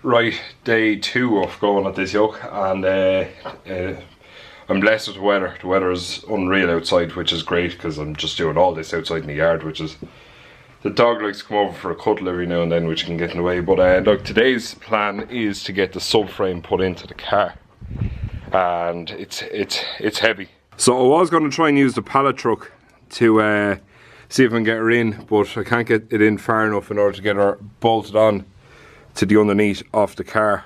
Right, day 2 of going at this yoke, and I'm blessed with the weather. The weather is unreal outside, which is great because I'm just doing all this outside in the yard, which is... The dog likes to come over for a cuddle every now and then, which can get in the way. But look, today's plan is to get the subframe put into the car, and it's heavy. So I was going to try and use the pallet truck to see if I can get her in, but I can't get it in far enough in order to get her bolted on to the underneath of the car.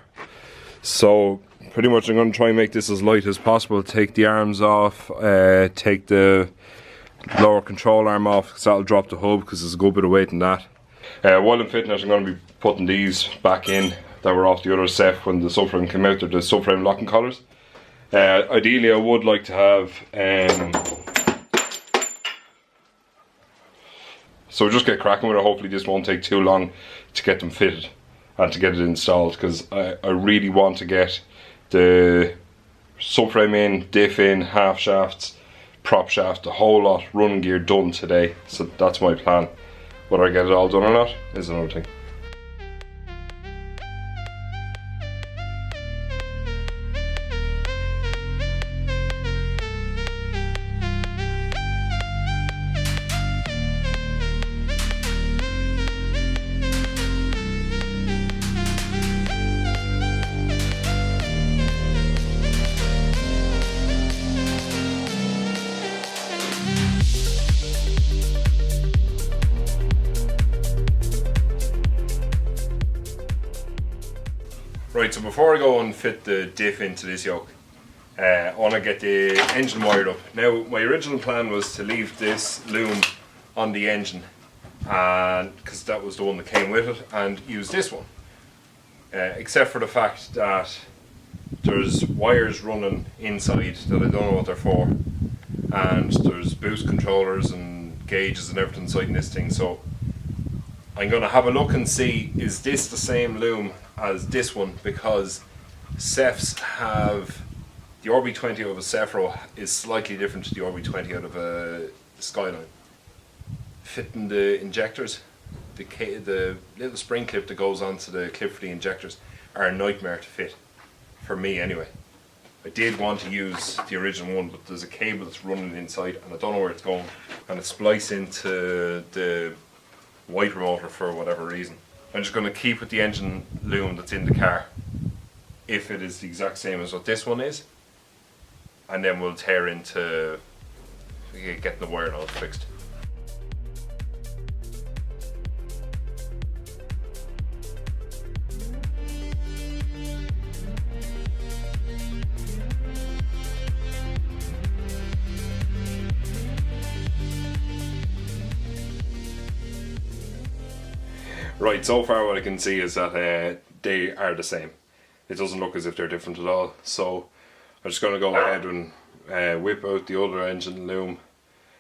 So pretty much I'm going to try and make this as light as possible, take the arms off, take the lower control arm off because that'll drop the hub because there's a good bit of weight in that. While I'm fitting it, I'm going to be putting these back in that were off the other Cef when the subframe came out. They're the subframe locking collars. Ideally I would like to have so just get cracking with it. Hopefully this won't take too long to get them fitted and to get it installed, because I really want to get the subframe in, diff in, half shafts, prop shaft, the whole lot, running gear done today. So that's my plan. Whether I get it all done or not is another thing. Right, so before I go and fit the diff into this yoke, I want to get the engine wired up. Now, my original plan was to leave this loom on the engine, and because that was the one that came with it, and use this one. Except for the fact that there's wires running inside that I don't know what they're for, and there's boost controllers and gauges and everything inside in this thing. So I'm going to have a look and see, is this the same loom as this one, because Cefs have, the RB20 of a Cefiro is slightly different to the RB20 out of a Skyline. Fitting the injectors, the little spring clip that goes onto the clip for the injectors are a nightmare to fit, for me anyway. I did want to use the original one, but there's a cable that's running inside and I don't know where it's going, and it's spliced into the wiper motor for whatever reason. I'm just going to keep with the engine loom that's in the car, if it is the exact same as what this one is, and then we'll tear into getting the wire all fixed. Right, so far what I can see is that they are the same. It doesn't look as if they're different at all. So I'm just going to go ahead and whip out the older engine loom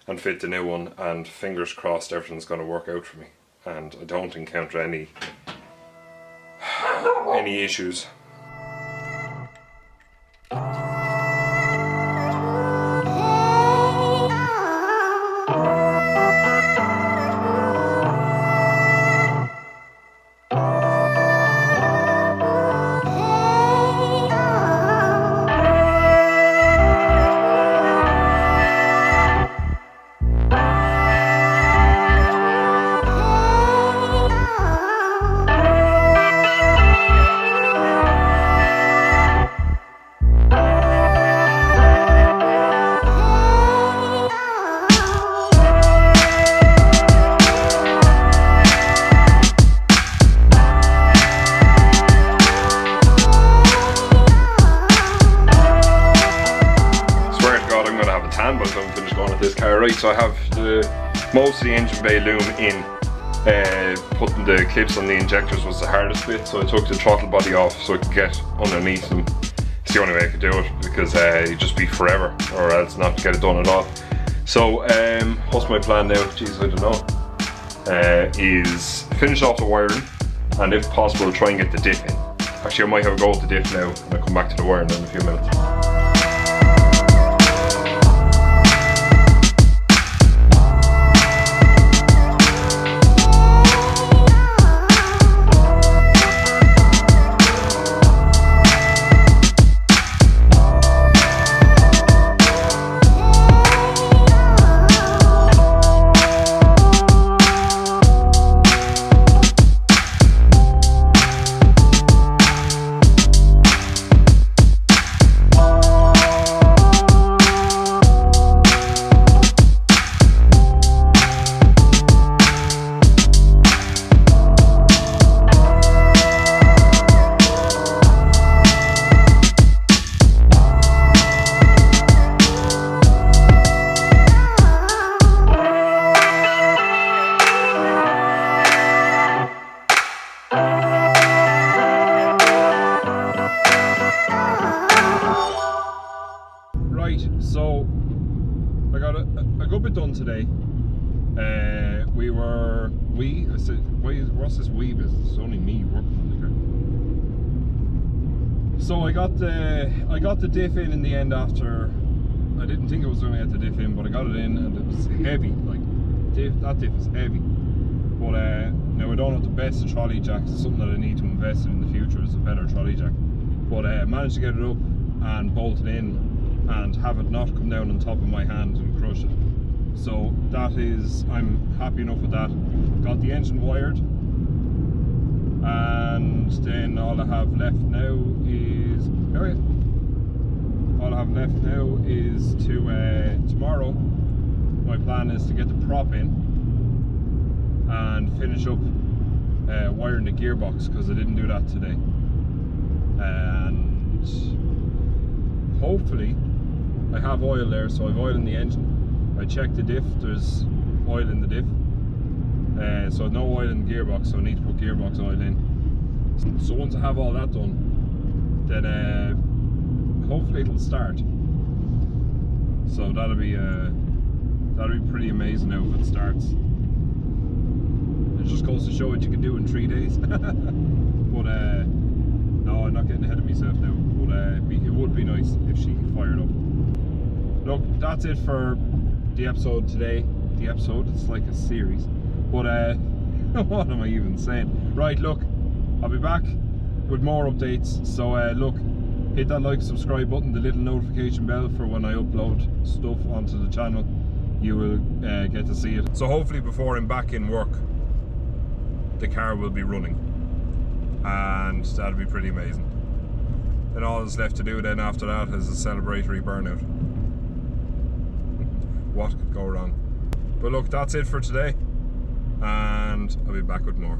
and fit the new one, and fingers crossed everything's going to work out for me and I don't encounter any issues. Right, so I have most of the engine bay loom in. Putting the clips on the injectors was the hardest bit, so I took the throttle body off so I could get underneath them. It's the only way I could do it, because it'd just be forever, or else not get it done at all. So what's my plan now? Jeez, I don't know. Is finish off the wiring, and if possible try and get the diff in. Actually, I might have a go at the diff now, and I'll come back to the wiring in a few minutes. got a good bit done today. I said, what's this we business? It's only me working on the car. So I got the diff in the end after. I didn't think I was going to get the diff in, but I got it in, and it was heavy. Like that diff is heavy. But now I don't have the best of trolley jacks. It's something that I need to invest in the future. Is a better trolley jack. But I managed to get it up and bolt it in, and have it not come down on top of my hand and crush it. So that is, I'm happy enough with that. Got the engine wired, and then all I have left now is to tomorrow. My plan is to get the prop in and finish up wiring the gearbox, because I didn't do that today. And hopefully I have oil there, so I've oil in the engine. I checked the diff, there's oil in the diff. So no oil in the gearbox, so I need to put gearbox oil in. So once I have all that done, then hopefully it'll start. So that'll be pretty amazing now if it starts. It just goes to show what you can do in 3 days. But no, I'm not getting ahead of myself now. But it would be nice if she fired up. Look, that's it for the episode today. The episode, it's like a series. But what am I even saying? Right, look, I'll be back with more updates. So look, hit that like, subscribe button, the little notification bell for when I upload stuff onto the channel. You will get to see it. So hopefully before I'm back in work, the car will be running, and that'll be pretty amazing. And all that's left to do then after that is a celebratory burnout. What could go wrong? But look, that's it for today, and I'll be back with more.